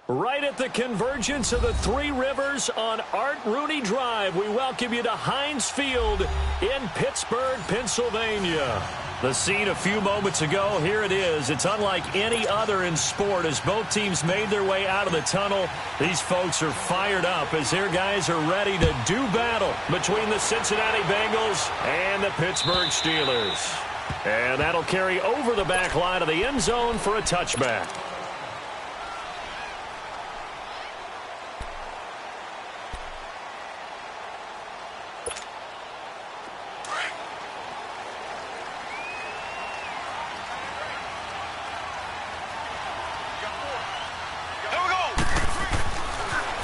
Right at the convergence of the Three Rivers on Art Rooney Drive, we welcome you to Heinz Field in Pittsburgh, Pennsylvania. The scene a few moments ago, here it is. It's unlike any other in sport as both teams made their way out of the tunnel. These folks are fired up as their guys are ready to do battle between the Cincinnati Bengals and the Pittsburgh Steelers. And that'll carry over the back line of the end zone for a touchback.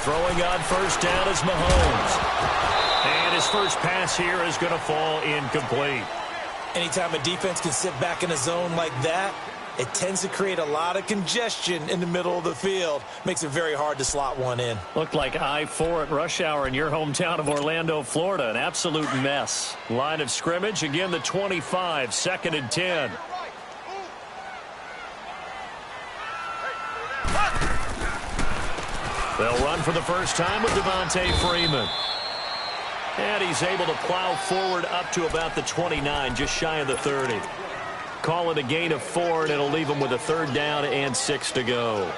Throwing on first down is Mahomes. And his first pass here is going to fall incomplete. Anytime a defense can sit back in a zone like that, it tends to create a lot of congestion in the middle of the field. Makes it very hard to slot one in. Looked like I-4 at rush hour in your hometown of Orlando, Florida. An absolute mess. Line of scrimmage, again the 25, 2nd and 10. They'll run for the first time with Devontae Freeman. And he's able to plow forward up to about the 29, just shy of the 30. Call it a gain of 4, and it'll leave him with a 3rd down and 6 to go.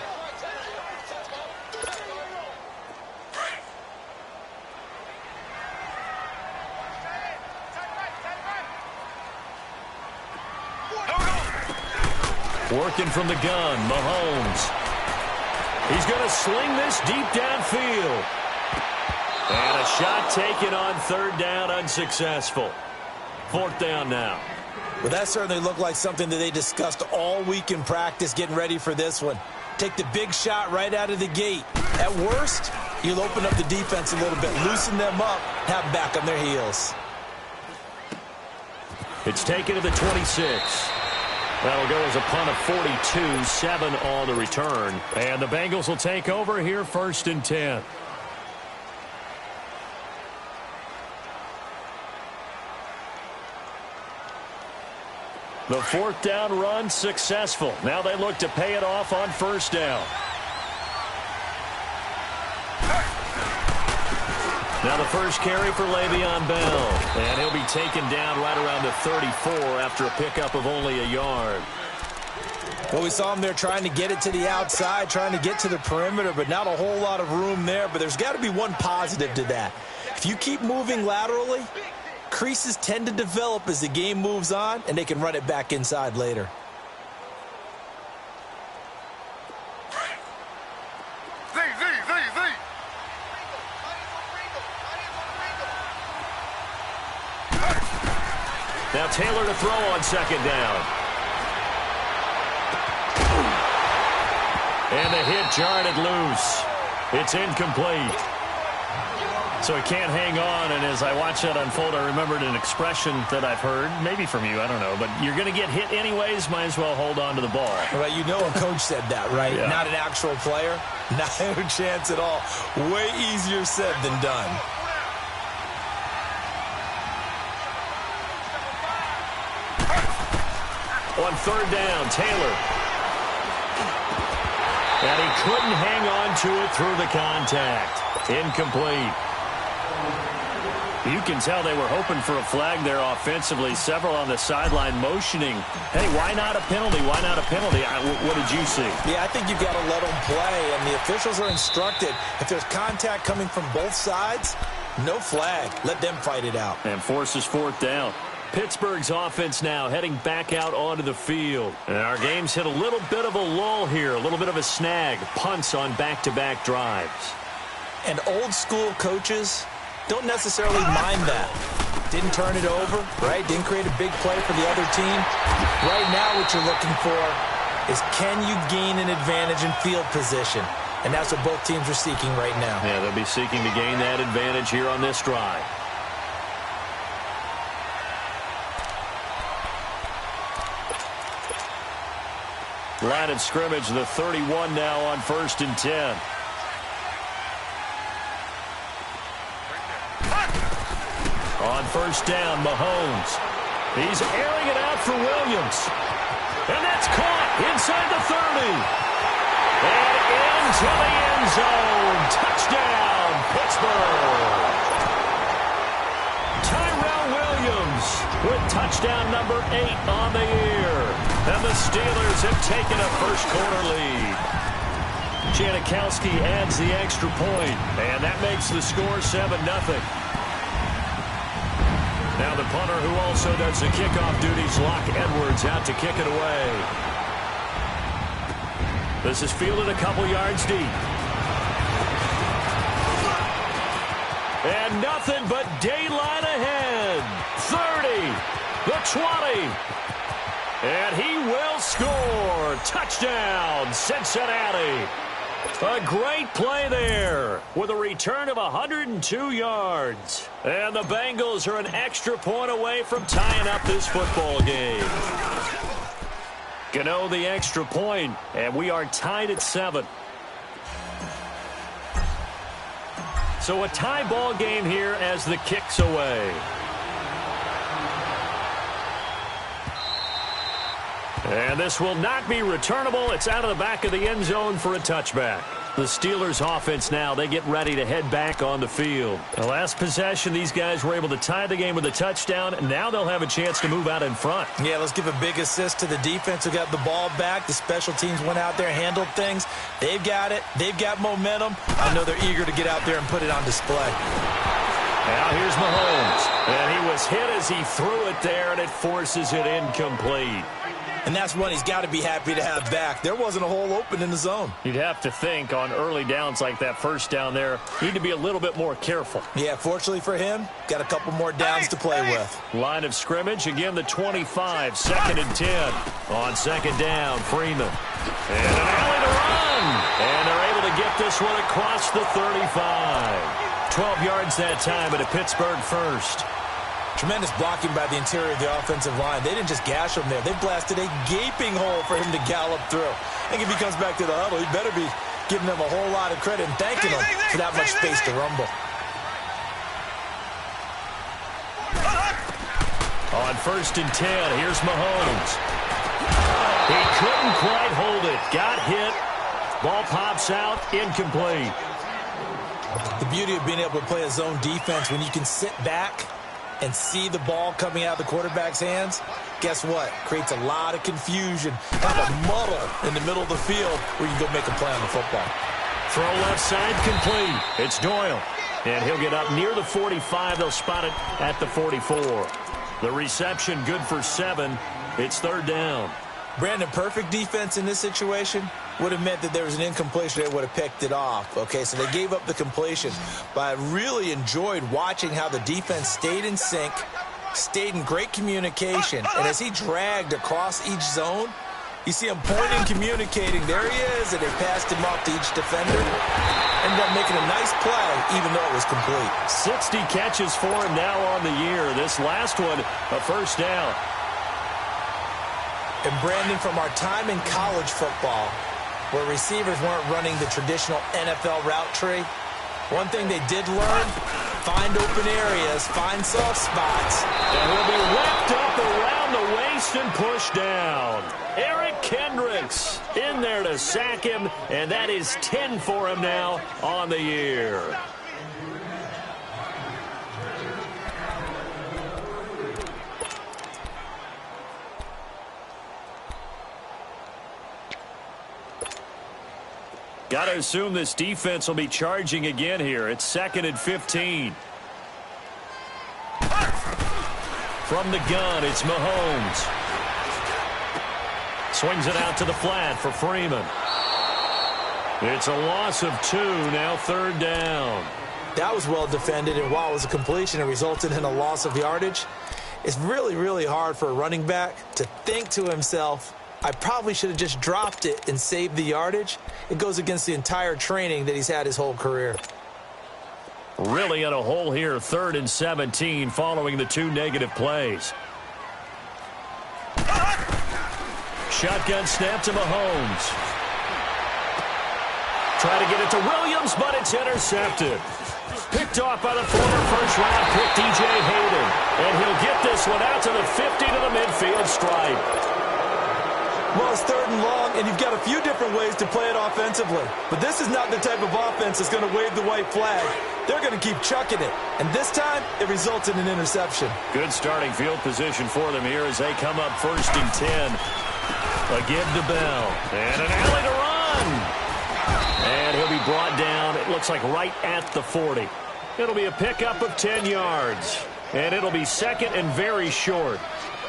Working from the gun, Mahomes. He's going to sling this deep downfield. And a shot taken on 3rd down, unsuccessful. 4th down now. Well, that certainly looked like something that they discussed all week in practice getting ready for this one. Take the big shot right out of the gate. At worst, you'll open up the defense a little bit, loosen them up, have them back on their heels. It's taken to the 26. That'll go as a punt of 42, 7 on the return. And the Bengals will take over here 1st and 10. The 4th down run successful. Now they look to pay it off on 1st down. Now the first carry for Le'Veon Bell. And he'll be taken down right around the 34 after a pickup of only a yard. Well, we saw him there trying to get it to the outside, trying to get to the perimeter, but not a whole lot of room there. But there's got to be one positive to that. If you keep moving laterally, creases tend to develop as the game moves on, and they can run it back inside later. Now Taylor to throw on 2nd down. And the hit jarred it loose. It's incomplete. So he can't hang on, and as I watch that unfold, I remembered an expression that I've heard, maybe from you, I don't know, but you're going to get hit anyways, might as well hold on to the ball. Well, you know a coach said that, right? Yeah. Not an actual player. Not a chance at all. Way easier said than done. On 3rd down, Taylor. And he couldn't hang on to it through the contact. Incomplete. You can tell they were hoping for a flag there offensively. Several on the sideline motioning, hey, why not a penalty? Why not a penalty? What did you see? Yeah, I think you've got to let them play, and the officials are instructed. If there's contact coming from both sides, no flag. Let them fight it out. And forces 4th down. Pittsburgh's offense now heading back out onto the field. And our game's hit a little bit of a lull here, a little bit of a snag. Punts on back-to-back drives. And old-school coaches don't necessarily mind that. Didn't turn it over, right? Didn't create a big play for the other team. Right now what you're looking for is can you gain an advantage in field position? And that's what both teams are seeking right now. Yeah, they'll be seeking to gain that advantage here on this drive. Line of scrimmage, the 31 now on 1st and 10. On 1st down, Mahomes. He's airing it out for Williams. And that's caught inside the 30. And into to the end zone. Touchdown, Pittsburgh. Tyrell Williams with touchdown number 8 on the year. And the Steelers have taken a first-quarter lead. Janikowski adds the extra point, and that makes the score 7-0. Now the punter, who also does the kickoff duties, Locke Edwards, out to kick it away. This is fielded a couple yards deep. And nothing but daylight ahead. 30, the 20. And he will score. Touchdown, Cincinnati. A great play there with a return of 102 yards. And the Bengals are an extra point away from tying up this football game. Gano the extra point, and we are tied at 7. So a tie ball game here as the kick's away. And this will not be returnable. It's out of the back of the end zone for a touchback. The Steelers offense now, they get ready to head back on the field. The last possession, these guys were able to tie the game with a touchdown, and now they'll have a chance to move out in front. Yeah, let's give a big assist to the defense who got the ball back. The special teams went out there, handled things. They've got it. They've got momentum. I know they're eager to get out there and put it on display. Now here's Mahomes, and he was hit as he threw it there, and it forces it incomplete. And that's one he's got to be happy to have back. There wasn't a hole open in the zone. You'd have to think on early downs like that first down there, need to be a little bit more careful. Yeah, fortunately for him, got a couple more downs to play with. Line of scrimmage, again the 25, 2nd and 10. On 2nd down, Freeman. And an alley to run. And they're able to get this one across the 35. 12 yards that time, and a Pittsburgh first. Tremendous blocking by the interior of the offensive line. They didn't just gash him there. They blasted a gaping hole for him to gallop through. I think if he comes back to the huddle, he better be giving them a whole lot of credit and thanking them for that much space to rumble. On 1st and 10, here's Mahomes. He couldn't quite hold it. Got hit. Ball pops out. Incomplete. The beauty of being able to play a zone defense when you can sit back and see the ball coming out of the quarterback's hands, guess what? Creates a lot of confusion, kind of a muddle in the middle of the field where you can go make a play on the football. Throw left side complete. It's Doyle. And he'll get up near the 45. They'll spot it at the 44. The reception good for 7. It's 3rd down. Brandon, perfect defense in this situation would have meant that there was an incompletion. They would have picked it off. Okay, so they gave up the completion. But I really enjoyed watching how the defense stayed in sync, stayed in great communication. And as he dragged across each zone, you see him pointing, communicating. There he is, and they passed him off to each defender. Ended up making a nice play, even though it was complete. 60 catches for him now on the year. This last one, a 1st down. And Brandon, from our time in college football, where receivers weren't running the traditional NFL route tree, one thing they did learn, find open areas, find soft spots. And he'll be wrapped up around the waist and pushed down. Eric Kendricks in there to sack him, and that is 10 for him now on the year. Got to assume this defense will be charging again here. It's 2nd and 15. From the gun, it's Mahomes. Swings it out to the flat for Freeman. It's a loss of 2, now 3rd down. That was well defended, and while it was a completion, it resulted in a loss of yardage. It's really, really hard for a running back to think to himself, I probably should have just dropped it and saved the yardage. It goes against the entire training that he's had his whole career. Really in a hole here, 3rd and 17 following the 2 negative plays. Shotgun snap to Mahomes. Try to get it to Williams, but it's intercepted. Picked off by the former first-round pick, DJ Hayden. And he'll get this one out to the 50 to the midfield stripe. Well, it's 3rd and long, and you've got a few different ways to play it offensively. But this is not the type of offense that's going to wave the white flag. They're going to keep chucking it. And this time, it results in an interception. Good starting field position for them here as they come up 1st and 10. A give to Bell. And an alley to run. And he'll be brought down, it looks like right at the 40. It'll be a pickup of 10 yards. And it'll be 2nd and very short.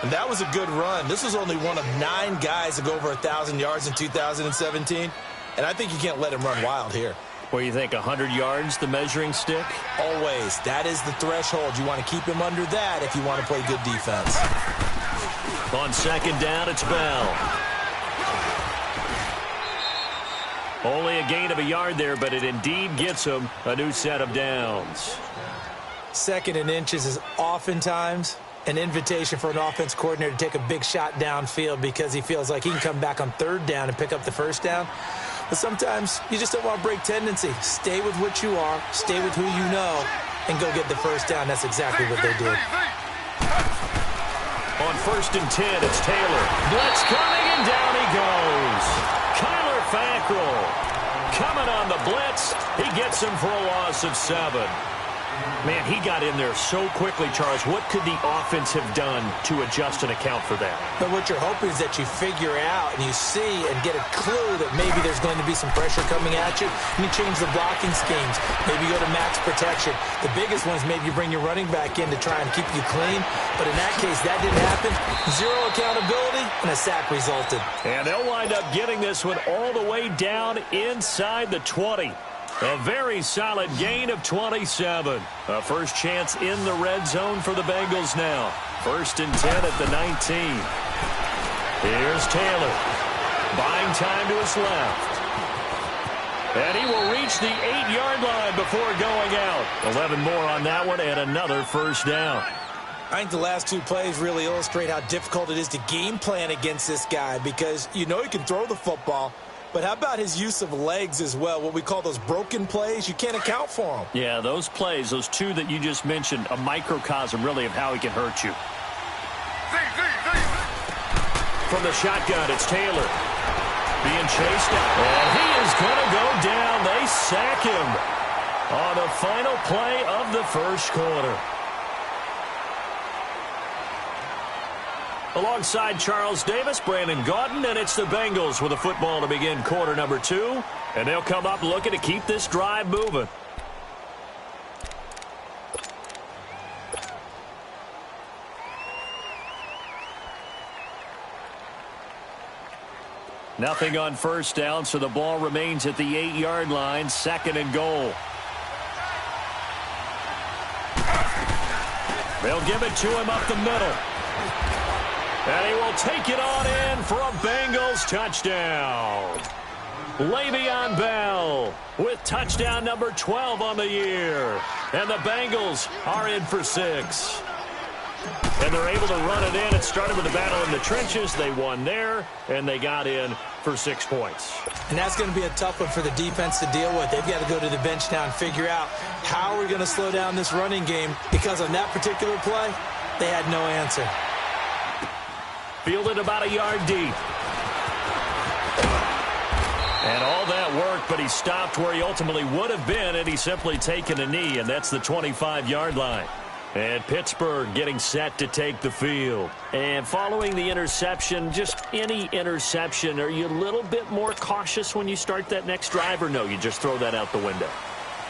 And that was a good run. This was only one of 9 guys to go over 1,000 yards in 2017. And I think you can't let him run wild here. What do you think, 100 yards, the measuring stick? Always. That is the threshold. You want to keep him under that if you want to play good defense. On 2nd down, it's Bell. Only a gain of a yard there, but it indeed gets him a new set of downs. 2nd and inches is oftentimes an invitation for an offense coordinator to take a big shot downfield because he feels like he can come back on 3rd down and pick up the 1st down. But sometimes you just don't want to break tendency. Stay with what you are, stay with who you know, and go get the 1st down. That's exactly what they did. On 1st and 10, it's Taylor. Blitz coming, and down he goes. Kyler Fackrell coming on the blitz. He gets him for a loss of 7. Man, he got in there so quickly, Charles. What could the offense have done to adjust and account for that? But what you're hoping is that you figure out and you see and get a clue that maybe there's going to be some pressure coming at you. And you change the blocking schemes. Maybe you go to max protection. The biggest one is maybe you bring your running back in to try and keep you clean. But in that case, that didn't happen. 0 accountability, and a sack resulted. And they'll wind up getting this one all the way down inside the 20. A very solid gain of 27. A first chance in the red zone for the Bengals now. 1st and 10 at the 19. Here's Taylor. Buying time to his left. And he will reach the 8-yard line before going out. 11 more on that one and another 1st down. I think the last 2 plays really illustrate how difficult it is to game plan against this guy because you know he can throw the football. But how about his use of legs as well? What we call those broken plays, you can't account for them. Yeah, those plays, those 2 that you just mentioned, a microcosm really of how he can hurt you. From the shotgun, it's Taylor. Being chased out. And he is going to go down. They sack him on the final play of the 1st quarter. Alongside Charles Davis, Brandon Gaudin, and it's the Bengals with the football to begin quarter number 2. And they'll come up looking to keep this drive moving. Nothing on 1st down, so the ball remains at the 8-yard line, 2nd and goal. They'll give it to him up the middle. And he will take it on in for a Bengals touchdown. Le'Veon Bell with touchdown number 12 on the year. And the Bengals are in for 6. And they're able to run it in. It started with a battle in the trenches. They won there, and they got in for 6 points. And that's going to be a tough one for the defense to deal with. They've got to go to the bench now and figure out how we're going to slow down this running game because on that particular play, they had no answer. Fielded about a yard deep. And all that work, but he stopped where he ultimately would have been had he simply taken a knee, and that's the 25-yard line. And Pittsburgh getting set to take the field. And following the interception, just any interception, are you a little bit more cautious when you start that next drive, or no, you just throw that out the window?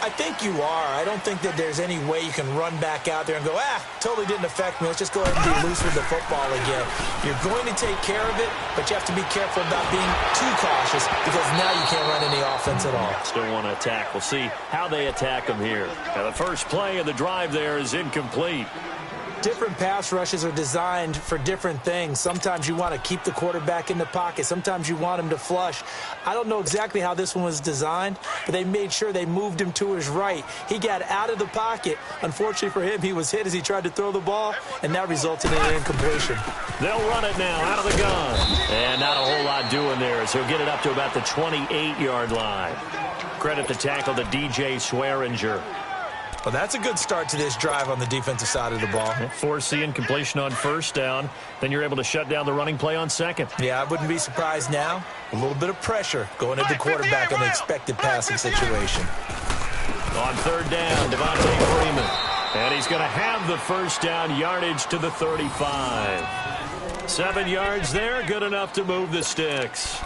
I think you are. I don't think that there's any way you can run back out there and go, totally didn't affect me. Let's just go ahead and be loose with the football again. You're going to take care of it, but you have to be careful about being too cautious because now you can't run any offense at all. Still want to attack. We'll see how they attack them here. Now, the first play of the drive there is incomplete. Different pass rushes are designed for different things. Sometimes you want to keep the quarterback in the pocket. Sometimes you want him to flush. I don't know exactly how this one was designed, but they made sure they moved him to his right. He got out of the pocket. Unfortunately for him, he was hit as he tried to throw the ball, and that resulted in an incompletion. They'll run it now out of the gun. And not a whole lot doing there as he'll get it up to about the 28-yard line. Credit the tackle to DJ Swearinger. Well, that's a good start to this drive on the defensive side of the ball. Forcing completion on first down. Then you're able to shut down the running play on second. Yeah, I wouldn't be surprised now. A little bit of pressure going at the quarterback in the expected passing situation. On third down, Devontae Freeman. And he's going to have the first down, yardage to the 35. 7 yards there, good enough to move the sticks.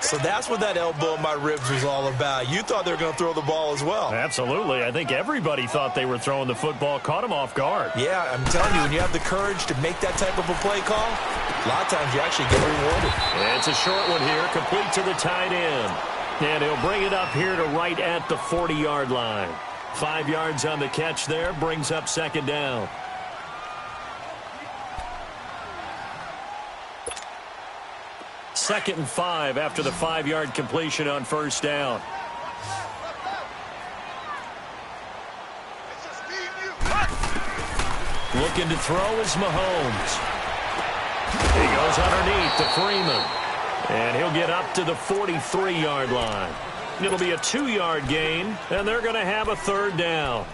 So that's what that elbow in my ribs was all about. You thought they were going to throw the ball as well. Absolutely. I think everybody thought they were throwing the football, caught him off guard. Yeah, I'm telling you, when you have the courage to make that type of a play call, a lot of times you actually get rewarded. It's a short one here, complete to the tight end. And he'll bring it up here to right at the 40-yard line. 5 yards on the catch there, brings up second down. Second and 5 after the 5-yard completion on first down. Looking to throw is Mahomes. He goes underneath to Freeman. And he'll get up to the 43-yard line. It'll be a 2-yard gain, and they're going to have a third down.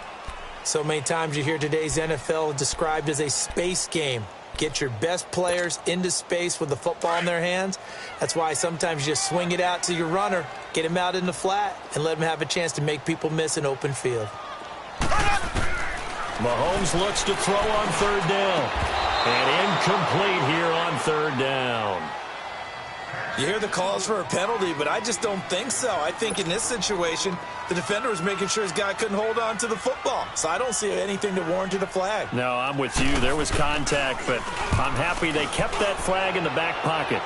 So many times you hear today's NFL described as a space game. Get your best players into space with the football in their hands. That's why sometimes you just swing it out to your runner, get him out in the flat, and let him have a chance to make people miss an open field. Mahomes looks to throw on third down. And incomplete here on third down. You hear the calls for a penalty, but I just don't think so. I think in this situation, the defender was making sure his guy couldn't hold on to the football. So I don't see anything that warranted a flag. No, I'm with you. There was contact, but I'm happy they kept that flag in the back pocket.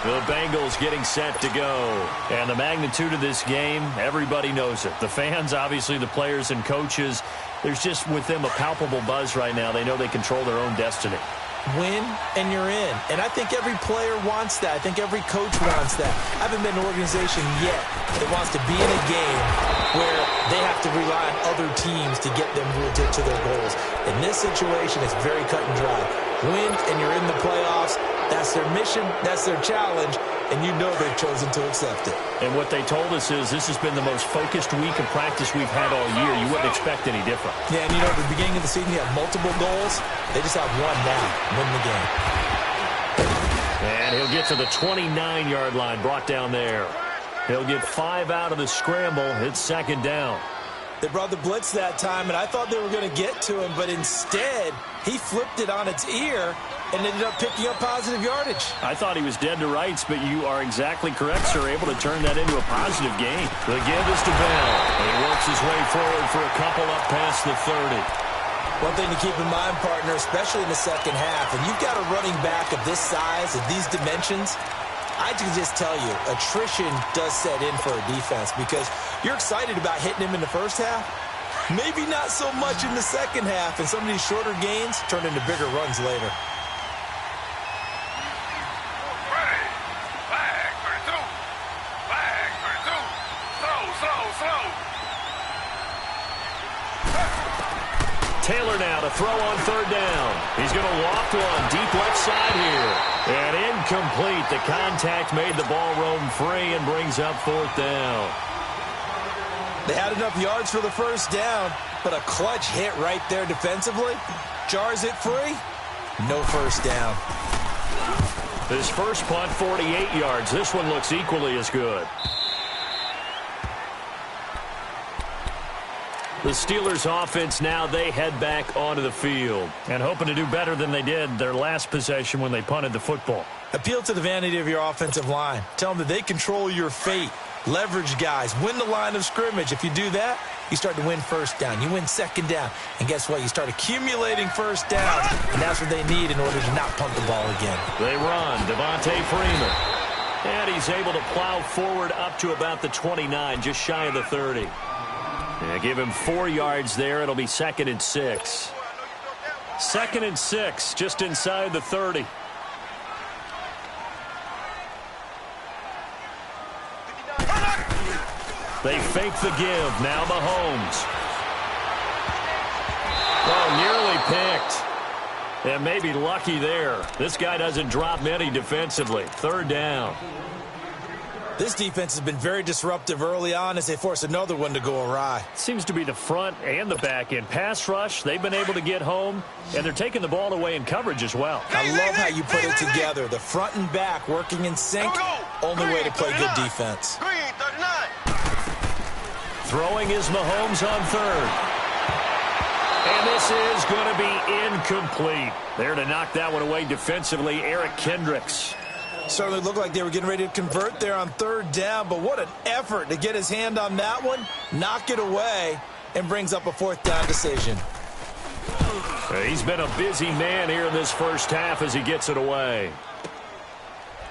The Bengals getting set to go. And the magnitude of this game, everybody knows it. The fans, obviously the players and coaches, there's just with them a palpable buzz right now. They know they control their own destiny. Win, and you're in. And I think every player wants that. I think every coach wants that. I haven't been an organization yet that wants to be in a game where they have to rely on other teams to get them to their goals. In this situation, it's very cut and dry. Win, and you're in the playoffs. That's their mission. That's their challenge. And you know they've chosen to accept it. And what they told us is this has been the most focused week of practice we've had all year. You wouldn't expect any different. Yeah, and you know, at the beginning of the season, you have multiple goals. They just have one now. Win the game. And he'll get to the 29-yard line, brought down there. He'll get 5 out of the scramble. It's second down. They brought the blitz that time, and I thought they were going to get to him, but instead, he flipped it on its ear and ended up picking up positive yardage. I thought he was dead to rights, but you are exactly correct, sir. Able to turn that into a positive gain. The give is to Bell. And he works his way forward for a couple up past the 30. One thing to keep in mind, partner, especially in the second half, and you've got a running back of this size, of these dimensions, I can just tell you, attrition does set in for a defense because you're excited about hitting him in the first half. Maybe not so much in the second half, and some of these shorter gains turn into bigger runs later. Taylor now to throw on third down. He's going to loft one deep left side here. And incomplete. The contact made the ball roam free and brings up fourth down. They had enough yards for the first down, but a clutch hit right there defensively. Jars it free. No first down. His first punt, 48 yards. This one looks equally as good. The Steelers offense now, they head back onto the field and hoping to do better than they did their last possession when they punted the football. Appeal to the vanity of your offensive line. Tell them that they control your fate. Leverage guys. Win the line of scrimmage. If you do that, you start to win first down. You win second down. And guess what? You start accumulating first downs. And that's what they need in order to not punt the ball again. They run. Devontae Freeman. And he's able to plow forward up to about the 29, just shy of the 30. Yeah, give him 4 yards there. It'll be 2nd and 6. 2nd and 6, just inside the 30. They fake the give. Now Mahomes. Oh, nearly picked. And maybe lucky there. This guy doesn't drop many defensively. Third down. This defense has been very disruptive early on as they force another one to go awry. Seems to be the front and the back end. Pass rush, they've been able to get home, and they're taking the ball away in coverage as well. I love how you put it together. The front and back working in sync. Only way to play good defense. Throwing is Mahomes on third. And this is going to be incomplete. There to knock that one away defensively, Eric Kendricks. Certainly looked like they were getting ready to convert there on third down, but what an effort to get his hand on that one, knock it away, and brings up a fourth down decision. He's been a busy man here in this first half as he gets it away.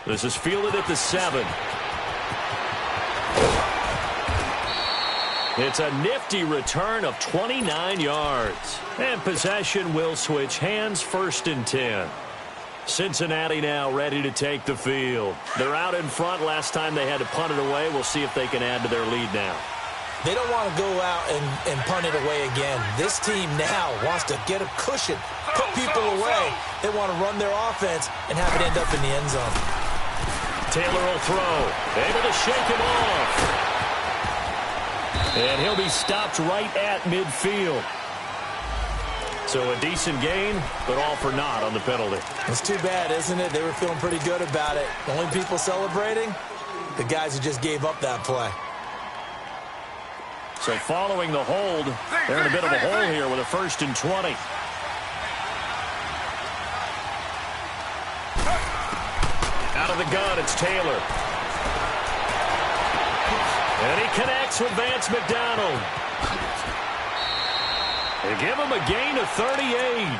This is fielded at the 7. It's a nifty return of 29 yards. And possession will switch hands, 1st and 10. Cincinnati now ready to take the field. They're out in front. Last time they had to punt it away. We'll see if they can add to their lead now. They don't want to go out and punt it away again. This team now wants to get a cushion, put people away. They want to run their offense and have it end up in the end zone. Taylor will throw. Able to shake him off. And he'll be stopped right at midfield. So a decent gain, but all for naught on the penalty. It's too bad, isn't it? They were feeling pretty good about it. The only people celebrating, the guys who just gave up that play. So following the hold, they're in a bit of a hole here with a 1st and 20. Out of the gun, it's Taylor. And he connects with Vance McDonald. They give him a gain of 38.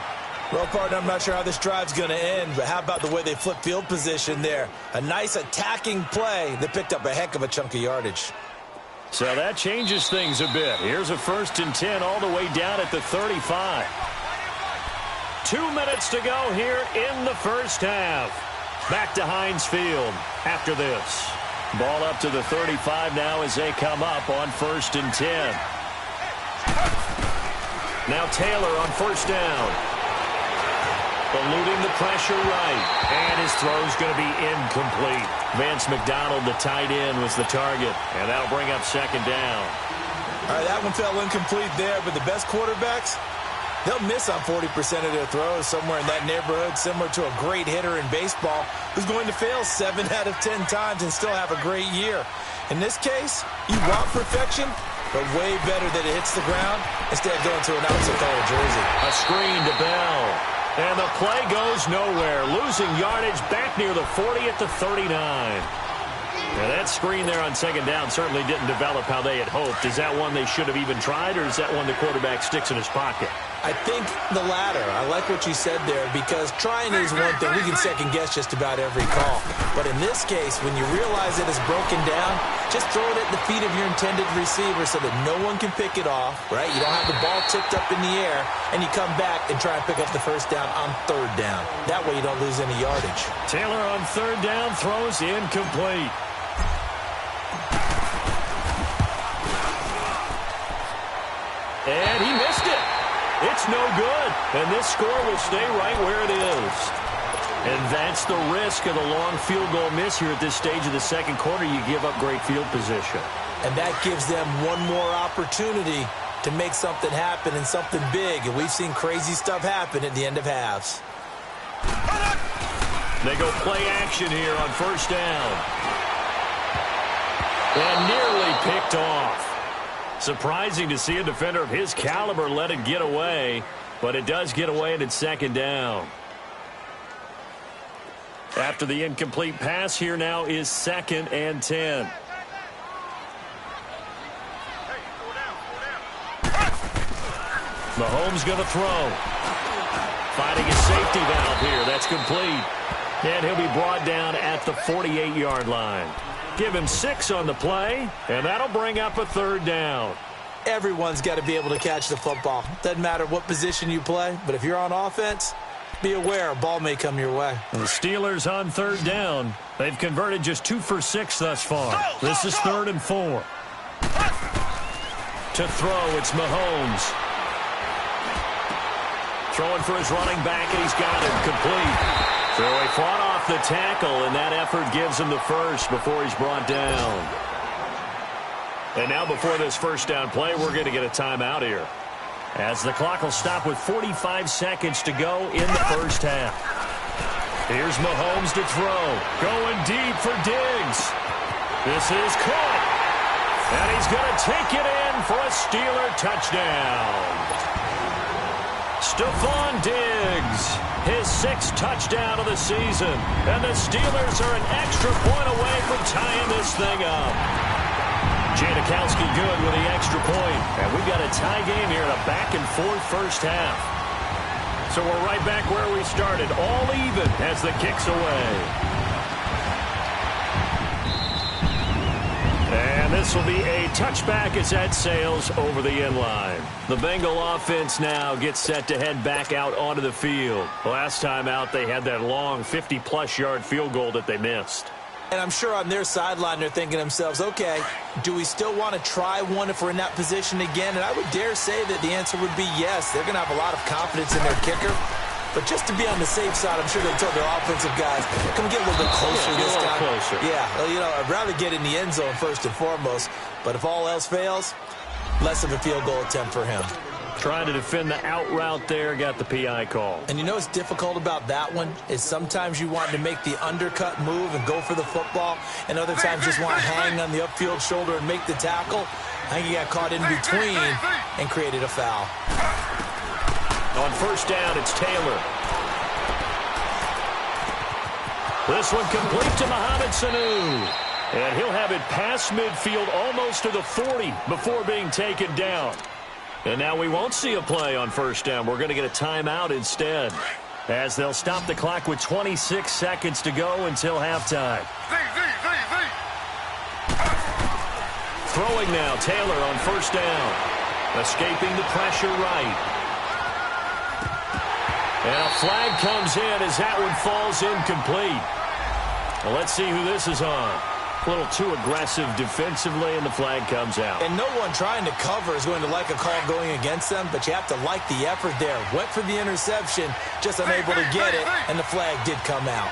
Well, partner, I'm not sure how this drive's going to end, but how about the way they flip field position there? A nice attacking play that picked up a heck of a chunk of yardage. So that changes things a bit. Here's a 1st and 10 all the way down at the 35. 2 minutes to go here in the first half. Back to Heinz Field after this. Ball up to the 35 now as they come up on 1st and 10. Now Taylor on 1st down. Eluding the pressure right. And his throw's going to be incomplete. Vance McDonald, the tight end, was the target. And that'll bring up 2nd down. All right, that one fell incomplete there, but the best quarterbacks, they'll miss on 40% of their throws, somewhere in that neighborhood, similar to a great hitter in baseball who's going to fail 7 out of 10 times and still have a great year. In this case, you want perfection, but way better that it hits the ground instead of going to an outside color jersey. A screen to Bell. And the play goes nowhere. Losing yardage back near the 40 at the 39. Now that screen there on 2nd down certainly didn't develop how they had hoped. Is that one they should have even tried, or is that one the quarterback sticks in his pocket? I think the latter. I like what you said there, because trying is one thing. We can second-guess just about every call. But in this case, when you realize it is broken down, just throw it at the feet of your intended receiver so that no one can pick it off, right? You don't have the ball tipped up in the air, and you come back and try and pick up the 1st down on 3rd down. That way you don't lose any yardage. Taylor on 3rd down throws incomplete. And he missed it. It's no good. And this score will stay right where it is. And that's the risk of the long field goal miss here at this stage of the 2nd quarter. You give up great field position. And that gives them one more opportunity to make something happen and something big. And we've seen crazy stuff happen at the end of halves. They go play action here on 1st down. And nearly picked off. Surprising to see a defender of his caliber let it get away, but it does get away and it's 2nd down. After the incomplete pass, here now is 2nd and 10. Mahomes going to throw. Finding a safety valve here. That's complete. And he'll be brought down at the 48-yard line. Give him 6 on the play, and that'll bring up a 3rd down. Everyone's got to be able to catch the football. Doesn't matter what position you play, but if you're on offense, be aware a ball may come your way. The Steelers on 3rd down. They've converted just 2 for 6 thus far. This is 3rd and 4. To throw, it's Mahomes. throwing for his running back, and he's got it complete. So he fought off the tackle, and that effort gives him the first before he's brought down. And now before this first down play, we're going to get a timeout here, as the clock will stop with 45 seconds to go in the first half. Here's Mahomes to throw. Going deep for Diggs. This is caught. And he's going to take it in for a Steeler touchdown. Stephon Diggs, his 6th touchdown of the season. And the Steelers are an extra point away from tying this thing up. Janikowski good with the extra point. And we've got a tie game here in a back-and-forth first half. So we're right back where we started, all even as the kick's away. And this will be a touchback as that sails over the end line. The Bengal offense now gets set to head back out onto the field. Last time out, they had that long 50-plus yard field goal that they missed. And I'm sure on their sideline they're thinking to themselves, okay, do we still want to try one if we're in that position again? And I would dare say that the answer would be yes. They're going to have a lot of confidence in their kicker. But just to be on the safe side, I'm sure they told their offensive guys, come get a little bit closer this time. Closer. Yeah, well, you know, I'd rather get in the end zone first and foremost. But if all else fails, less of a field goal attempt for him. Trying to defend the out route there, got the PI call. And you know what's difficult about that one is sometimes you want to make the undercut move and go for the football, and other times just want to hang on the upfield shoulder and make the tackle. I think he got caught in between and created a foul. On first down, it's Taylor. This one complete to Mohamed Sanu. And he'll have it past midfield almost to the 40 before being taken down. And now we won't see a play on first down. We're going to get a timeout instead, as they'll stop the clock with 26 seconds to go until halftime. Throwing now, Taylor on first down. Escaping the pressure right. And a flag comes in as that one falls incomplete. Well, let's see who this is on. A little too aggressive defensively, and the flag comes out. And no one trying to cover is going to like a call going against them, but you have to like the effort there. Went for the interception, just unable to get it, and the flag did come out.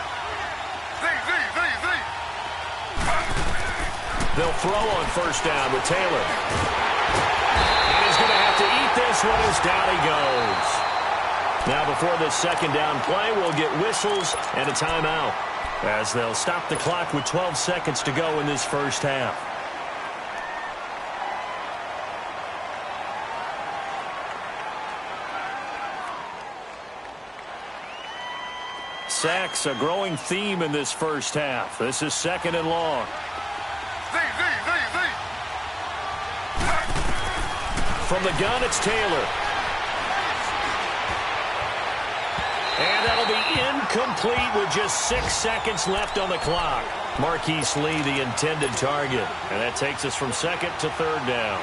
They'll throw on first down with Taylor. And he's going to have to eat this one as down he goes. Now before this second down play, we'll get whistles and a timeout, as they'll stop the clock with 12 seconds to go in this first half. Sacks, a growing theme in this first half. This is second and long. From the gun, it's Taylor. And that'll be incomplete with just 6 seconds left on the clock. Marquise Lee, the intended target. And that takes us from second to third down.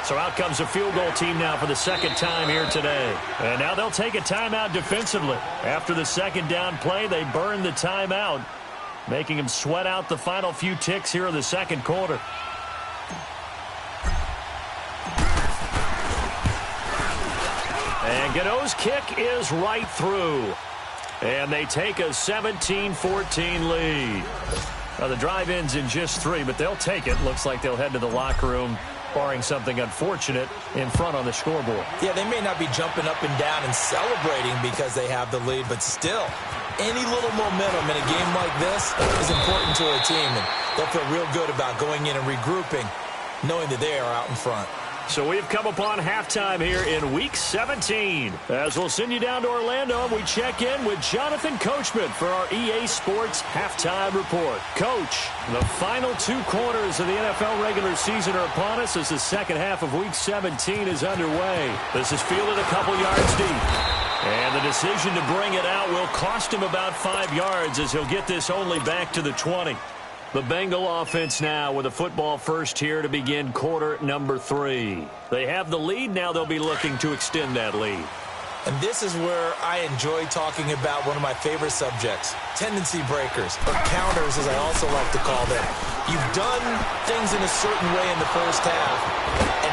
So out comes a field goal team now for the second time here today. And now they'll take a timeout defensively. After the second down play, they burn the timeout, making them sweat out the final few ticks here in the second quarter. And Gano's kick is right through. And they take a 17-14 lead. Now the drive ends in just 3, but they'll take it. Looks like they'll head to the locker room, barring something unfortunate, in front on the scoreboard. Yeah, they may not be jumping up and down and celebrating because they have the lead, but still, any little momentum in a game like this is important to a team, and they'll feel real good about going in and regrouping, knowing that they are out in front. So we've come upon halftime here in Week 17. As we'll send you down to Orlando, and we check in with Jonathan Coachman for our EA Sports Halftime Report. Coach, the final 2 quarters of the NFL regular season are upon us as the second half of Week 17 is underway. This is fielded a couple yards deep. And the decision to bring it out will cost him about 5 yards, as he'll get this only back to the 20. The Bengal offense now with a football first here to begin quarter number 3. They have the lead. Now they'll be looking to extend that lead. And this is where I enjoy talking about one of my favorite subjects, tendency breakers, or counters as I also like to call them. You've done things in a certain way in the first half,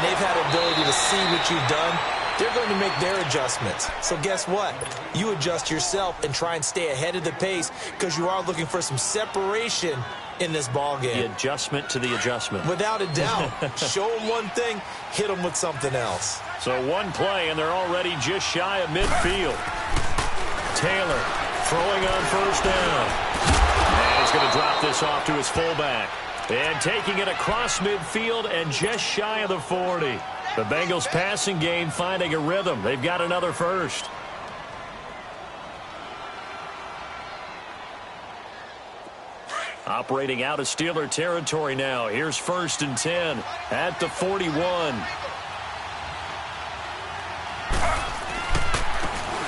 and they've had ability to see what you've done, they're going to make their adjustments. So guess what? You adjust yourself and try and stay ahead of the pace because you are looking for some separation in this ball game. The adjustment to the adjustment. Without a doubt. Show them one thing, hit them with something else. So one play, and they're already just shy of midfield. Taylor throwing on first down. And he's going to drop this off to his fullback. And taking it across midfield and just shy of the 40. The Bengals passing game finding a rhythm. They've got another first. Operating out of Steeler territory now. Here's 1st and 10 at the 41.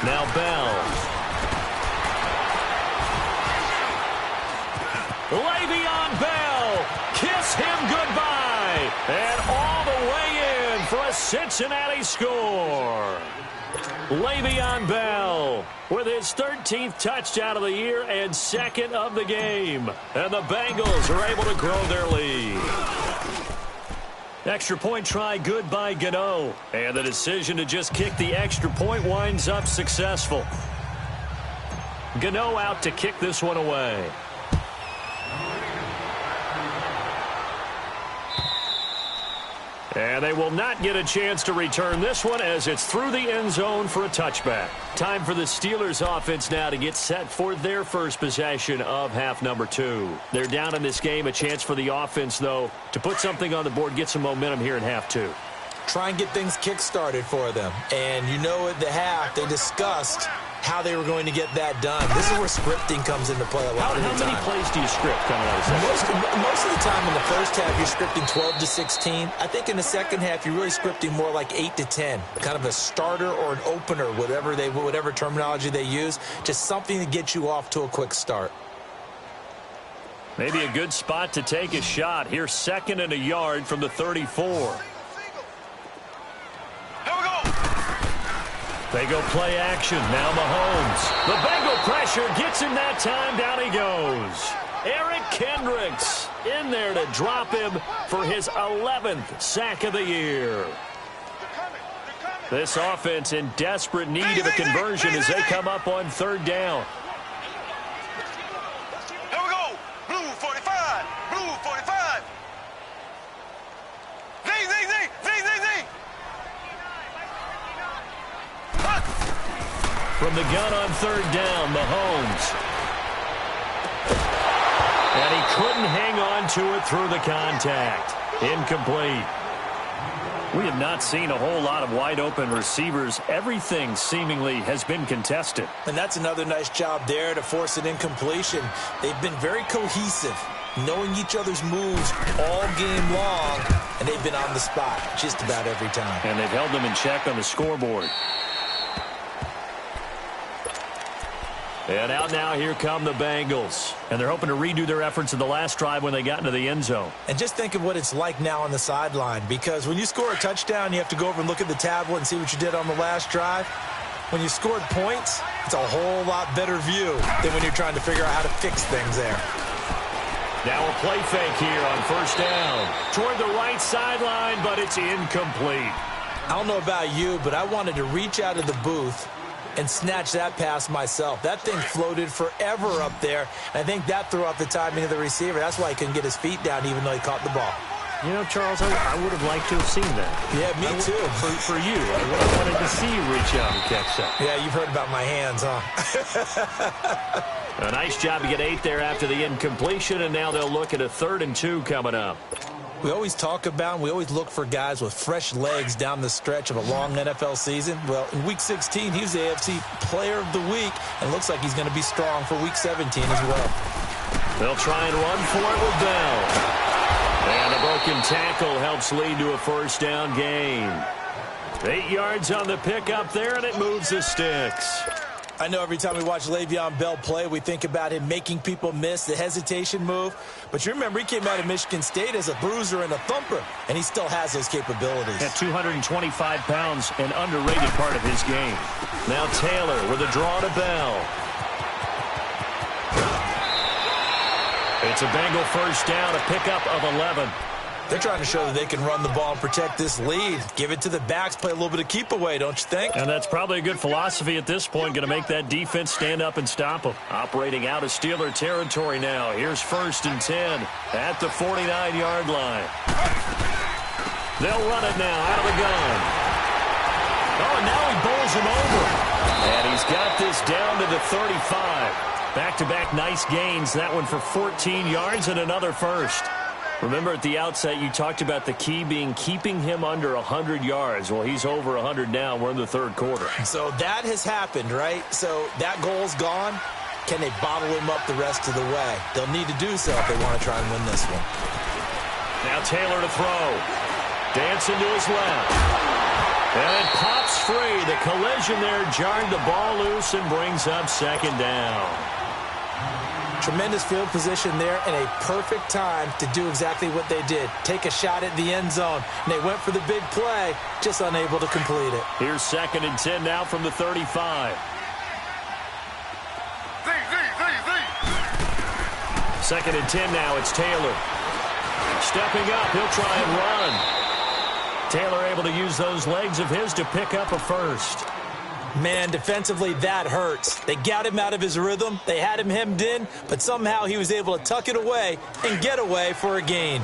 Now Bell. Le'Veon Bell. Kiss him goodbye. And all the way in for a Cincinnati score. Le'Veon Bell with his 13th touchdown of the year and 2nd of the game. And the Bengals are able to grow their lead. Extra point try good by Gano. And the decision to just kick the extra point winds up successful. Gano out to kick this one away. And they will not get a chance to return this one as it's through the end zone for a touchback. Time for the Steelers offense now to get set for their first possession of half number 2. They're down in this game. A chance for the offense, though, to put something on the board, get some momentum here in half 2. Try and get things kick-started for them. And you know at the half, they discussed how they were going to get that done. This is where scripting comes into play a lot of the time. How many plays do you script coming out of second? Most of the time in the first half, you're scripting 12 to 16. I think in the second half, you're really scripting more like 8 to 10. Kind of a starter or an opener, whatever terminology they use. Just something to get you off to a quick start. Maybe a good spot to take a shot. Here's 2nd and a yard from the 34. They go play action. Now Mahomes. The Bengal pressure gets him that time. Down he goes. Eric Kendricks in there to drop him for his 11th sack of the year. This offense in desperate need of a conversion as they come up on 3rd down. Here we go. Blue 45. Blue 45. Z. From the gun on 3rd down, Mahomes. And he couldn't hang on to it through the contact. Incomplete. We have not seen a whole lot of wide-open receivers. Everything seemingly has been contested. And that's another nice job there to force an incompletion. They've been very cohesive, knowing each other's moves all game long, and they've been on the spot just about every time. And they've held them in check on the scoreboard. And out now, here come the Bengals. And they're hoping to redo their efforts in the last drive when they got into the end zone. And just think of what it's like now on the sideline, because when you score a touchdown, you have to go over and look at the tablet and see what you did on the last drive. When you scored points, it's a whole lot better view than when you're trying to figure out how to fix things there. Now a play fake here on 1st down. Toward the right sideline, but it's incomplete. I don't know about you, but I wanted to reach out of the booth and snatch that pass myself. That thing floated forever up there, and I think that threw off the timing of the receiver. That's why he couldn't get his feet down even though he caught the ball. You know, Charles, I would have liked to have seen that. Yeah, me too. For you. I wanted to see you reach out and catch that. Yeah, you've heard about my hands, huh? A nice job to get 8 there after the incompletion, and now they'll look at a 3rd and 2 coming up. We always talk about, we always look for guys with fresh legs down the stretch of a long NFL season. Well, in Week 16, he was the AFC Player of the Week, and looks like he's going to be strong for Week 17 as well. They'll try and run for it with Bell. And a broken tackle helps lead to a 1st down gain. 8 yards on the pickup there, and it moves the sticks. I know every time we watch Le'Veon Bell play, we think about him making people miss, the hesitation move. But you remember, he came out of Michigan State as a bruiser and a thumper, and he still has those capabilities. At 225 pounds, an underrated part of his game. Now Taylor with a draw to Bell. It's a Bengal 1st down, a pickup of 11. They're trying to show that they can run the ball and protect this lead. Give it to the backs, play a little bit of keep away, don't you think? And that's probably a good philosophy at this point. Going to make that defense stand up and stop them. Operating out of Steeler territory now. Here's 1st and 10 at the 49-yard line. They'll run it now out of the gun. Oh, and now he bowls him over. And he's got this down to the 35. Back-to-back nice gains. That one for 14 yards and another first. Remember at the outset you talked about the key being keeping him under 100 yards. Well, he's over 100 now. We're in the third quarter. So that has happened, right? So that goal's gone. Can they bottle him up the rest of the way? They'll need to do so if they want to try and win this one. Now Taylor to throw. Dancing to his left. And it pops free. The collision there jarred the ball loose and brings up 2nd down. Tremendous field position there and a perfect time to do exactly what they did. Take a shot at the end zone. And they went for the big play, just unable to complete it. Here's 2nd and 10 now from the 35. 2nd and 10 now. It's Taylor. Stepping up. He'll try and run. Taylor able to use those legs of his to pick up a first. Man, defensively, that hurts. They got him out of his rhythm. They had him hemmed in, but somehow he was able to tuck it away and get away for a gain.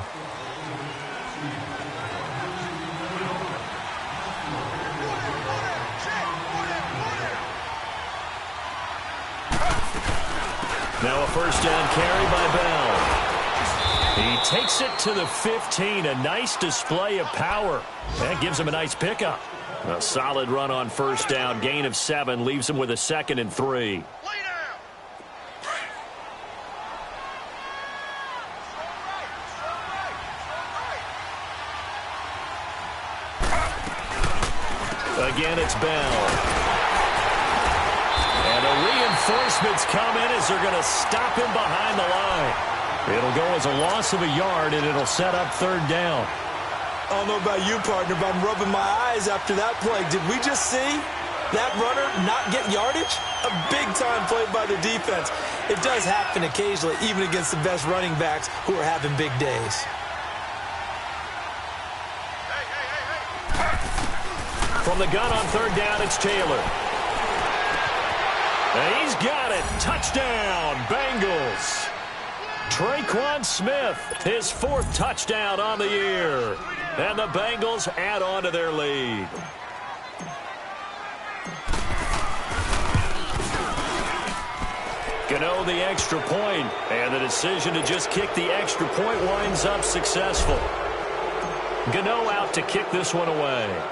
Now a 1st down carry by Bell. He takes it to the 15. A nice display of power. That gives him a nice pickup. A solid run on 1st down. Gain of 7 leaves him with a 2nd and 3. Again, it's Bell. And the reinforcements come in as they're going to stop him behind the line. It'll go as a loss of a yard, and it'll set up 3rd down. I don't know about you, partner, but I'm rubbing my eyes after that play. Did we just see that runner not get yardage? A big-time play by the defense. It does happen occasionally, even against the best running backs who are having big days. From the gun on 3rd down, it's Taylor. And he's got it. Touchdown, Bengals. Traquan Smith, his 4th touchdown on the year. And the Bengals add on to their lead. Gano the extra point, and the decision to just kick the extra point winds up successful. Gano out to kick this one away.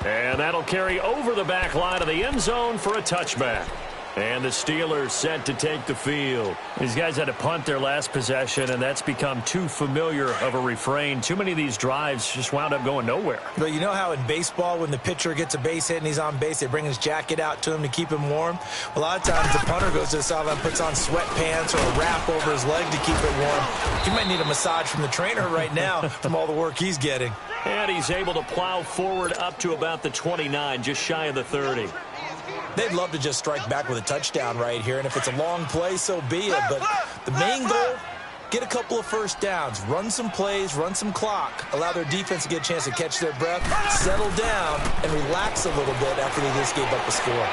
And that'll carry over the back line of the end zone for a touchback. And the Steelers set to take the field. These guys had to punt their last possession, and that's become too familiar of a refrain. Too many of these drives just wound up going nowhere. But you know how in baseball, when the pitcher gets a base hit and he's on base, they bring his jacket out to him to keep him warm? A lot of times the punter goes to the sideline and puts on sweatpants or a wrap over his leg to keep it warm. He might need a massage from the trainer right now from all the work he's getting. And he's able to plow forward up to about the 29, just shy of the 30. They'd love to just strike back with a touchdown right here, and if it's a long play, so be it. But the main goal, get a couple of 1st downs, run some plays, run some clock, allow their defense to get a chance to catch their breath, settle down, and relax a little bit after they just gave up a score.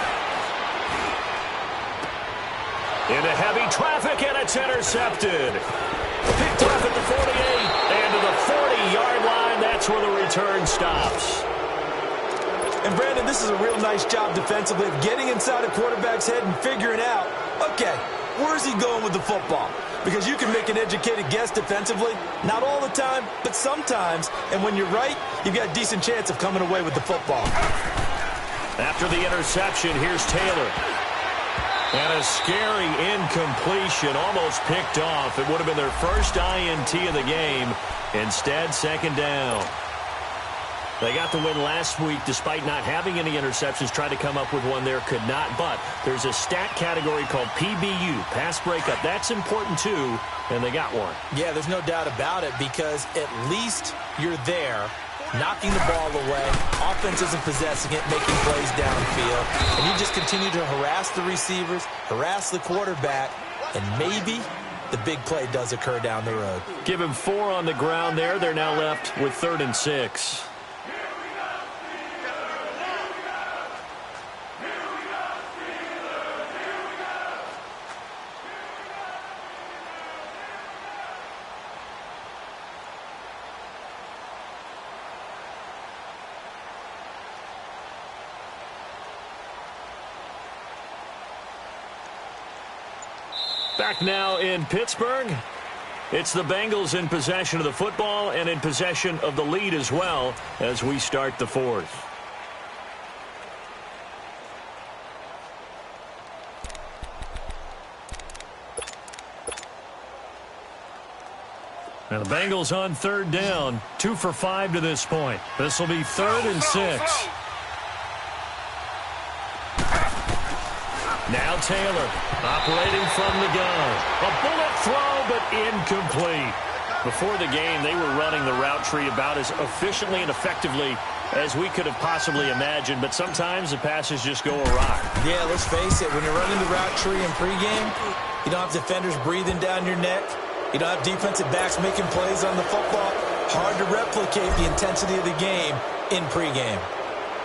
Into heavy traffic, and it's intercepted. Picked off at the 48, and to the 40-yard line. That's where the return stops. And, Brandon, this is a real nice job defensively of getting inside a quarterback's head and figuring out, okay, where's he going with the football? Because you can make an educated guess defensively, not all the time, but sometimes. And when you're right, you've got a decent chance of coming away with the football. After the interception, here's Taylor. And a scary incompletion, almost picked off. It would have been their first INT of the game. Instead, 2nd down. They got the win last week despite not having any interceptions. Tried to come up with one there, could not. But there's a stat category called PBU, pass breakup. That's important too, and they got one. Yeah, there's no doubt about it because at least you're there, knocking the ball away. Offense isn't possessing it, making plays downfield. And you just continue to harass the receivers, harass the quarterback, and maybe the big play does occur down the road. Give him 4 on the ground there. They're now left with 3rd and 6. Back now in Pittsburgh. It's the Bengals in possession of the football and in possession of the lead as well as we start the 4th. And the Bengals on 3rd down. 2 for 5 to this point. This will be 3rd and 6. Now Taylor, operating from the gun. A bullet throw, but incomplete. Before the game, they were running the route tree about as efficiently and effectively as we could have possibly imagined, but sometimes the passes just go awry. Yeah, let's face it, when you're running the route tree in pregame, you don't have defenders breathing down your neck. You don't have defensive backs making plays on the football. Hard to replicate the intensity of the game in pregame.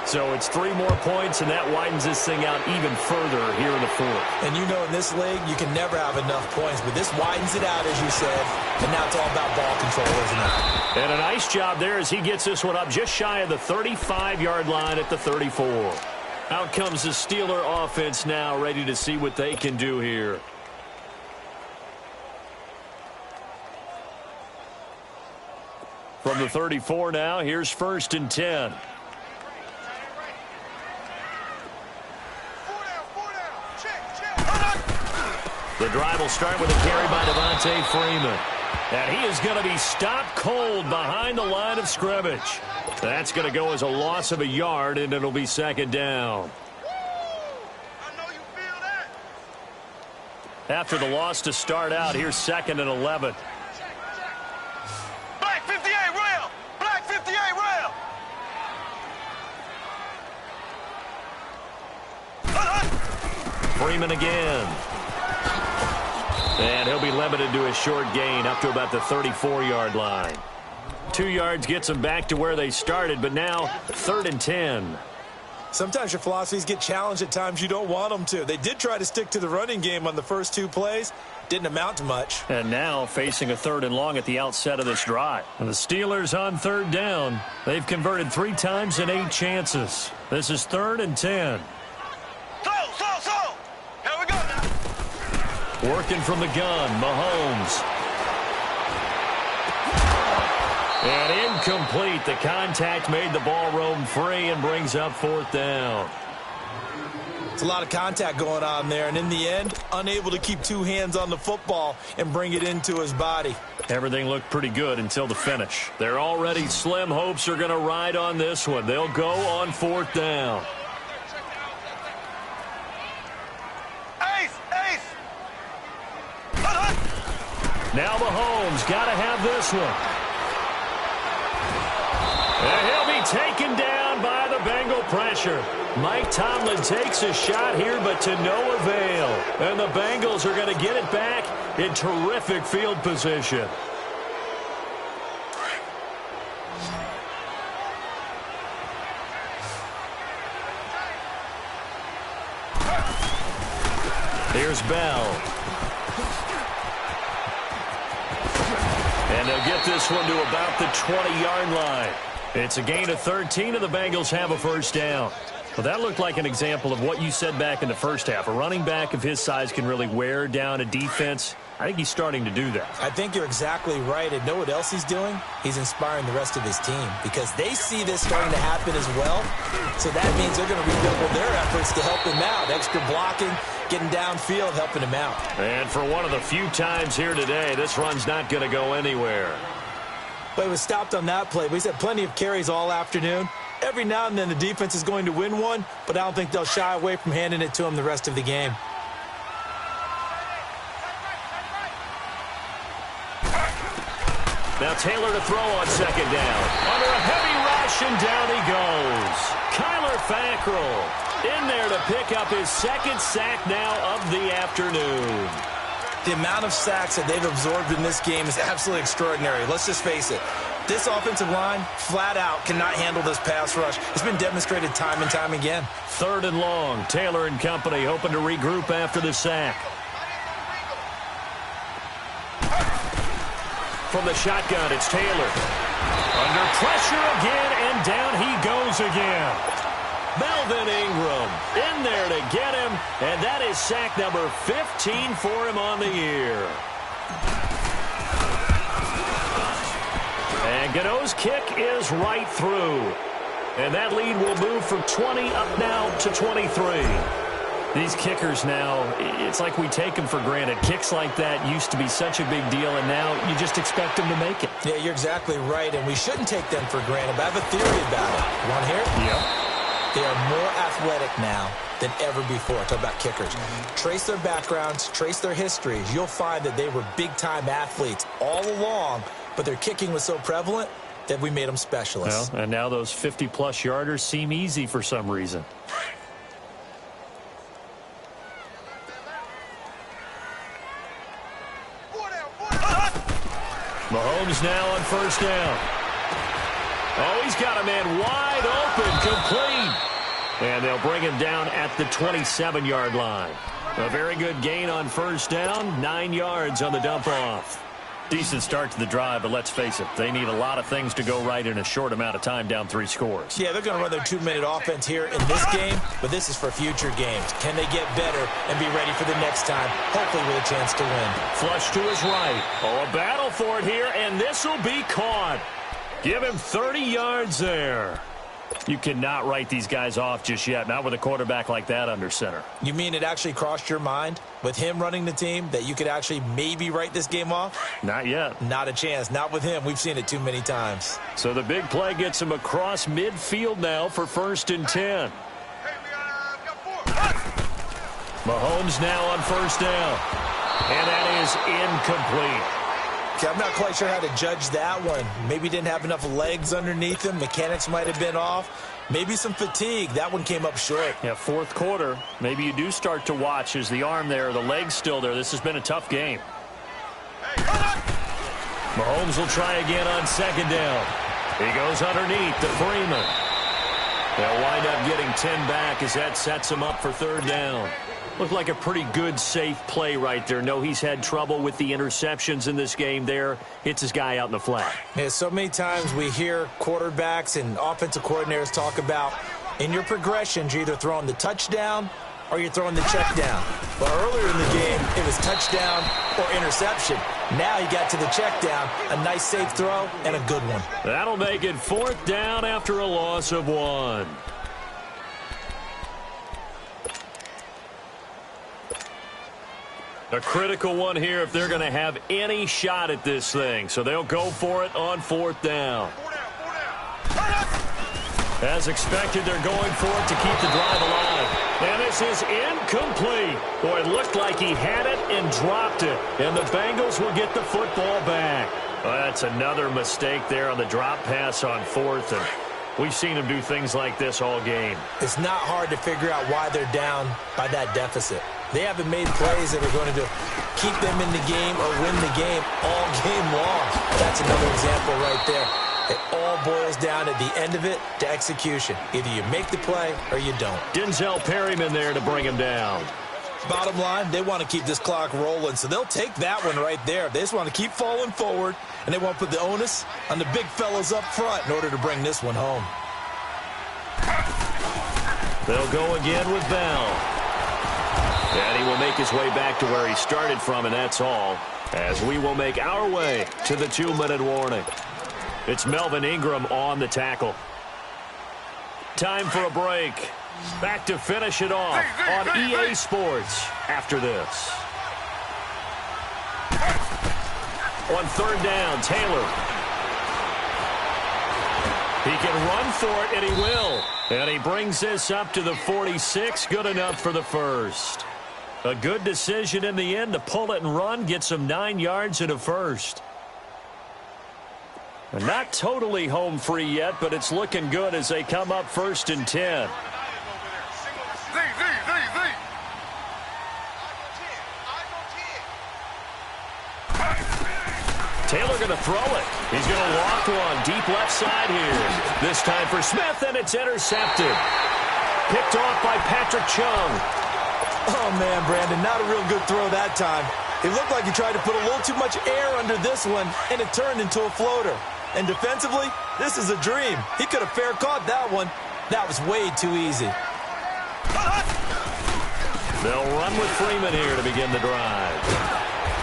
So it's 3 more points, and that widens this thing out even further here in the 4th. And you know in this league, you can never have enough points, but this widens it out, as you said, and now it's all about ball control, isn't it? And a nice job there as he gets this one up just shy of the 35-yard line at the 34. Out comes the Steeler offense now, ready to see what they can do here. From the 34 now, here's 1st and 10. The drive will start with a carry by Devontae Freeman. And he is going to be stopped cold behind the line of scrimmage. That's going to go as a loss of a yard, and it'll be 2nd down. After the loss to start out, here's 2nd and 11. Black 58 rail! Black 58 rail! Freeman again. And he'll be limited to a short gain up to about the 34-yard line. 2 yards gets them back to where they started, but now 3rd and 10. Sometimes your philosophies get challenged at times you don't want them to. They did try to stick to the running game on the first 2 plays. Didn't amount to much. And now facing a 3rd and long at the outset of this drive. And the Steelers on 3rd down. They've converted 3 times in 8 chances. This is 3rd and 10. Slow! Here we go now. Working from the gun, Mahomes. And incomplete. The contact made the ball roam free and brings up 4th down. It's a lot of contact going on there, and in the end, unable to keep 2 hands on the football and bring it into his body. Everything looked pretty good until the finish. Their already slim hopes are going to ride on this one. They'll go on 4th down. Now Mahomes got to have this one. And he'll be taken down by the Bengal pressure. Mike Tomlin takes a shot here, but to no avail. And the Bengals are going to get it back in terrific field position. Here's Bell. And they'll get this one to about the 20-yard line. It's a gain of 13, and the Bengals have a 1st down. Well, that looked like an example of what you said back in the first half. A running back of his size can really wear down a defense. I think he's starting to do that. I think you're exactly right. And know what else he's doing? He's inspiring the rest of his team because they see this starting to happen as well. So that means they're going to redouble their efforts to help him out. Extra blocking, getting downfield, helping him out. And for one of the few times here today, this run's not going to go anywhere. But he was stopped on that play. But he's had plenty of carries all afternoon. Every now and then the defense is going to win one, but I don't think they'll shy away from handing it to him the rest of the game. Now Taylor to throw on 2nd down. Under a heavy rush, and down he goes. Kyler Fackrell in there to pick up his 2nd sack now of the afternoon. The amount of sacks that they've absorbed in this game is absolutely extraordinary. Let's just face it. This offensive line, flat out, cannot handle this pass rush. It's been demonstrated time and time again. 3rd and long. Taylor and company hoping to regroup after the sack. From the shotgun, it's Taylor. Under pressure again, and down he goes again. Melvin Ingram in there to get him, and that is sack number 15 for him on the year. And Gano's kick is right through. And that lead will move from 20 up now to 23. These kickers now, it's like we take them for granted. Kicks like that used to be such a big deal, and now you just expect them to make it. Yeah, you're exactly right, and we shouldn't take them for granted. But I have a theory about it. You want to hear it? Yep. They are more athletic now than ever before. Talk about kickers. Trace their backgrounds, trace their histories. You'll find that they were big-time athletes all along, but their kicking was so prevalent that we made them specialists. Well, and now those 50-plus yarders seem easy for some reason. Mahomes now on 1st down. Oh, he's got a man wide open, complete. And they'll bring him down at the 27-yard line. A very good gain on 1st down, 9 yards on the dump-off. Decent start to the drive, but let's face it, they need a lot of things to go right in a short amount of time, down 3 scores. Yeah, they're going to run their 2-minute offense here in this game, but this is for future games. Can they get better and be ready for the next time, hopefully with a chance to win? Flush to his right. Oh, a battle for it here, and this will be caught. Give him 30 yards there. You cannot write these guys off just yet, not with a quarterback like that under center. You mean it actually crossed your mind with him running the team that you could actually maybe write this game off? Not yet. Not a chance. Not with him. We've seen it too many times. So the big play gets him across midfield now for 1st and 10. Mahomes now on 1st down. And that is incomplete. I'm not quite sure how to judge that one. Maybe didn't have enough legs underneath him. Mechanics might have been off. Maybe some fatigue. That one came up short. Yeah, 4th quarter. Maybe you do start to watch as the arm there, the leg's still there. This has been a tough game. Mahomes will try again on 2nd down. He goes underneath to Freeman. They'll wind up getting 10 back as that sets him up for 3rd down. Looked like a pretty good, safe play right there. No, he's had trouble with the interceptions in this game there. Hits his guy out in the flat. Yeah, so many times we hear quarterbacks and offensive coordinators talk about in your progressions, you're either throwing the touchdown or you're throwing the check down. But earlier in the game, it was touchdown or interception. Now he got to the check down, a nice safe throw, and a good one. That'll make it 4th down after a loss of 1. A critical one here if they're going to have any shot at this thing. So they'll go for it on 4th down. As expected, they're going for it to keep the drive alive. And this is incomplete. Boy, it looked like he had it and dropped it. And the Bengals will get the football back. Well, that's another mistake there on the drop pass on 4th. And we've seen him do things like this all game. It's not hard to figure out why they're down by that deficit. They haven't made plays that are going to keep them in the game or win the game all game long. That's another example right there. It all boils down at the end of it to execution. Either you make the play or you don't. Denzel Perryman there to bring him down. Bottom line, they want to keep this clock rolling, so they'll take that one right there. They just want to keep falling forward, and they want to put the onus on the big fellas up front in order to bring this one home. They'll go again with Bell. And he will make his way back to where he started from, and that's all, as we will make our way to the 2-minute warning. It's Melvin Ingram on the tackle. Time for a break. Back to finish it off on EA Sports after this. On 3rd down, Taylor. He can run for it, and he will. And he brings this up to the 46. Good enough for the 1st. A good decision in the end to pull it and run, get some 9 yards and a 1st. And not totally home free yet, but it's looking good as they come up 1st and 10. going to throw it. He's going to walk one deep left side here. This time for Smith, and it's intercepted. Picked off by Patrick Chung. Oh, man, Brandon, not a real good throw that time. It looked like he tried to put a little too much air under this one, and it turned into a floater. And defensively, this is a dream. He could have fair caught that one. That was way too easy. They'll run with Freeman here to begin the drive.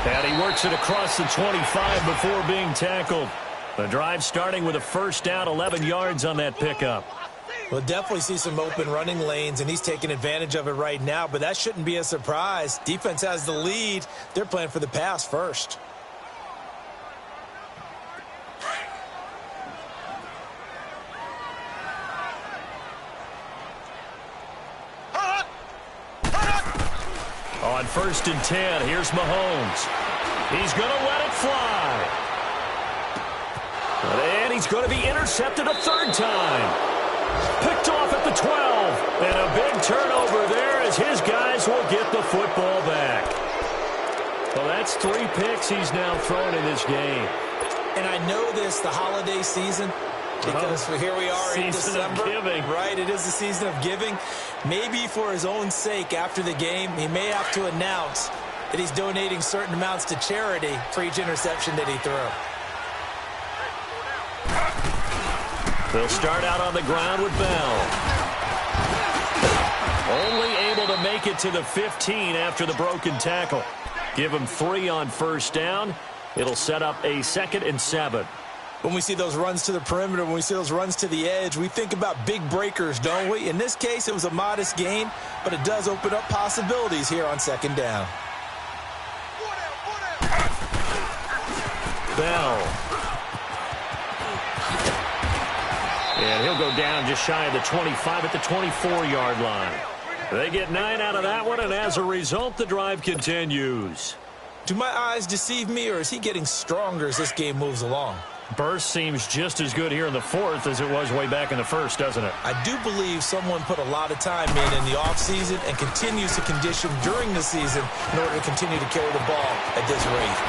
And he works it across the 25 before being tackled. The drive starting with a first down, 11 yards on that pickup. We'll definitely see some open running lanes, and he's taking advantage of it right now, but that shouldn't be a surprise. Defense has the lead. They're playing for the pass first. On 1st and 10, here's Mahomes. He's going to let it fly. And he's going to be intercepted a third time. Picked off at the 12. And a big turnover there as his guys will get the football back. Well, that's 3 picks he's now thrown in this game. And I know this, the holiday season, because here we are in December. Right, it is the season of giving. Maybe for his own sake after the game, he may have to announce that he's donating certain amounts to charity for each interception that he threw. They'll start out on the ground with Bell. Only able to make it to the 15 after the broken tackle. Give him 3 on first down. It'll set up a 2nd and 7. When we see those runs to the perimeter, when we see those runs to the edge, we think about big breakers, don't we? In this case, it was a modest gain, but it does open up possibilities here on 2nd down. Bell. And he'll go down just shy of the 25 at the 24-yard line. They get 9 out of that one, and as a result, the drive continues. Do my eyes deceive me, or is he getting stronger as this game moves along? Burst seems just as good here in the 4th as it was way back in the 1st, doesn't it? I do believe someone put a lot of time in the offseason and continues to condition during the season in order to continue to carry the ball at this rate.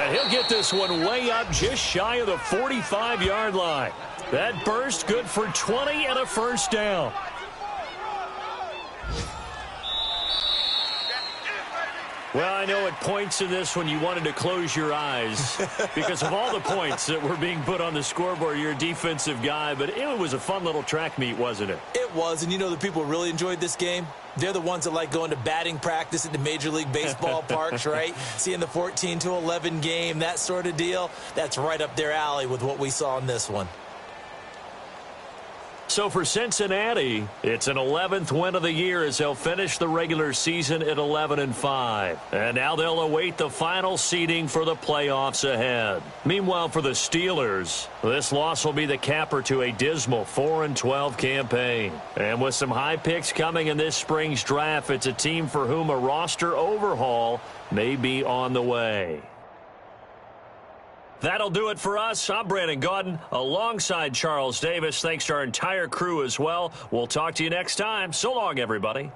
And he'll get this one way up just shy of the 45-yard line. That burst good for 20 and a first down. Well, I know at points in this when you wanted to close your eyes because of all the points that were being put on the scoreboard. You're a defensive guy, but it was a fun little track meet, wasn't it? It was, and you know the people really enjoyed this game? They're the ones that like going to batting practice at the Major League Baseball parks, right? Seeing the 14-11 game, that sort of deal. That's right up their alley with what we saw in this one. So for Cincinnati, it's an 11th win of the year as they'll finish the regular season at 11-5. And now they'll await the final seeding for the playoffs ahead. Meanwhile, for the Steelers, this loss will be the capper to a dismal 4-12 campaign. And with some high picks coming in this spring's draft, it's a team for whom a roster overhaul may be on the way. That'll do it for us. I'm Brandon Gaudin alongside Charles Davis. Thanks to our entire crew as well. We'll talk to you next time. So long, everybody.